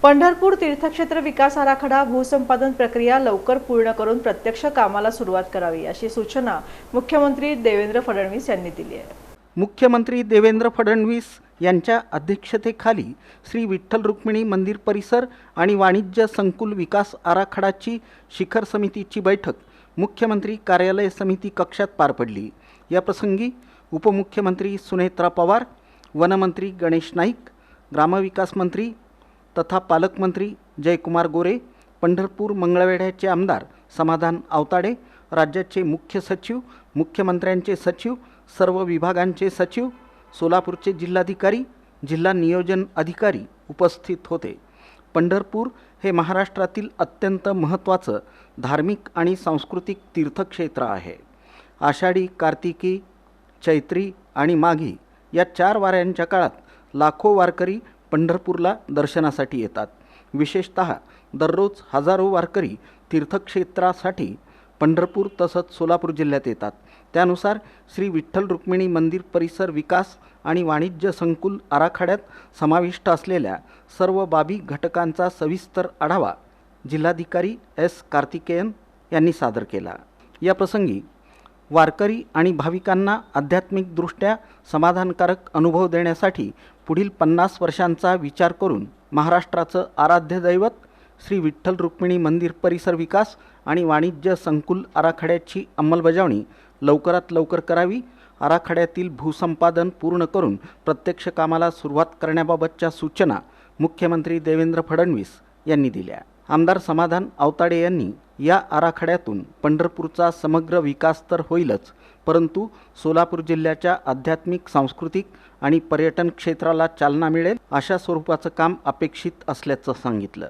पंढरपूर तीर्थक्षेत्र विकास आराखडा भूसंपादन प्रक्रिया लवकर पूर्ण करून प्रत्यक्ष कामाला सुरुवात करावी अशी सूचना मुख्यमंत्री देवेंद्र फडणवीस यांनी दिली आहे। मुख्यमंत्री देवेंद्र फडणवीस यांच्या अध्यक्षतेखाली श्री विठ्ठल रुक्मिणी मंदिर परिसर आणि वाणिज्य संकुल विकास आराखडाची शिखर समितीची बैठक मुख्यमंत्री कार्यालय समिती कक्षात पार पडली। या प्रसंगी उपमुख्यमंत्री सुनेत्रा पवार, वनमंत्री गणेश नाईक, ग्रामविकास मंत्री तथा पालकमंत्री जयकुमार गोरे, पंढरपूर मंगळवेढ्याचे आमदार समाधान आवताडे, राज्याचे मुख्य सचिव, मुख्यमंत्र्यांचे सचिव, सर्व विभागांचे सचिव, सोलापूरचे जिल्हाधिकारी, जिल्हा नियोजन अधिकारी उपस्थित होते। पंढरपूर हे महाराष्ट्रातील अत्यंत महत्त्वाचं धार्मिक आणि सांस्कृतिक तीर्थक्षेत्र आहे। आषाढी, कार्तिकी, चैत्री आणि माघी या 4 वाऱ्यांच्या काळात लाखो वारकरी पंढरपूरला दर्शनासाठी येतात। विशेषतः दररोज हजारो वारकरी तीर्थक्षेत्रासाठी पंढरपूर तसंच सोलापूर जिल्ह्यात येतात। त्यानुसार श्री विठ्ठल रुक्मिणी मंदिर परिसर विकास आणि वाणिज्य संकुल आराखड्यात समाविष्ट असलेल्या सर्व बाबी घटकांचा सविस्तर आढावा जिल्हाधिकारी एस कार्तिकेयन यांनी सादर केला। या प्रसंगी वारकरी आणि भाविकांना आध्यात्मिकदृष्ट्या समाधानकारक अनुभव देण्यासाठी पुढील 50 वर्षांचा विचार करून महाराष्ट्राचं आराध्य दैवत श्री विठ्ठल रुक्मिणी मंदिर परिसर विकास आणि वाणिज्य संकुल आराखड्याची अंमलबजावणी लवकरात लवकर करावी, आराखड्यातील भूसंपादन पूर्ण करून प्रत्यक्ष कामाला सुरुवात करण्याबाबतच्या सूचना मुख्यमंत्री देवेंद्र फडणवीस यांनी दिल्या। आमदार समाधान आवताडे यांनी या आराखड्यातून पंढरपूरचा समग्र विकास तर होईलच, परंतु सोलापूर जिल्ह्याच्या आध्यात्मिक, सांस्कृतिक आणि पर्यटन क्षेत्राला चालना मिळेल अशा स्वरूपाचं काम अपेक्षित असल्याचं सांगितलं।